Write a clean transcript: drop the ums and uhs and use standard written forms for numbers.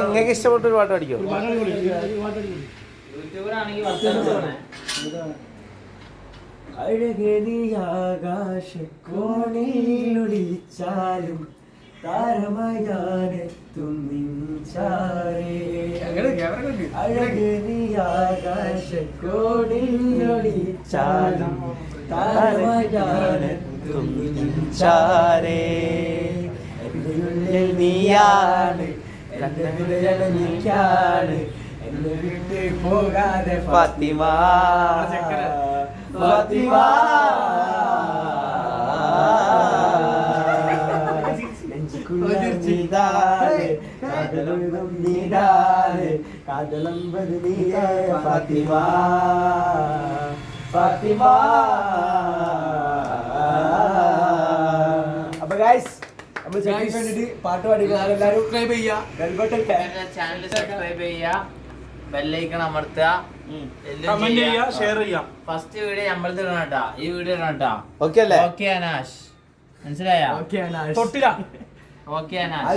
നിങ്ങൾക്ക് ഇഷ്ടപ്പെട്ടൊരു പാട്ട് പഠിക്കോ? അഴകനിയാകാശക്കോണിലൊളിച്ചാലും താരമയാനെത്തും അഴകനിയാകാശക്കോണിലൊളിച്ചാലും താരമയാനെത്തും നീയാണ് നീക്കാണ് എന്നെ വിട്ട് പോകാതെ ഫാത്തിമ ഫാത്തിമ കാതലമ്പത് നീയേ ഫാത്തിമ ഫാത്തിമ. അപ്പൊ ഗൈസ് പാട്ട് പാടിക്കാൻ സബ്സ്ക്രൈബ് ചെയ്യുക, ബെല്ലൈക്കൺ അമർത്തുക, കമന്റ് ചെയ്യുക, ഷെയർ ചെയ്യുക. ഫസ്റ്റ് വീഡിയോ നമ്മളത് ഇടണം കേട്ടാ, ഈ വീഡിയോ ഇടണം കേട്ടാ. ഓക്കെ അല്ലേ? ഓക്കെ അനാഷ്, മനസ്സിലായോ? തൊട്ടില്ല. ഓക്കെ അനാഷ്.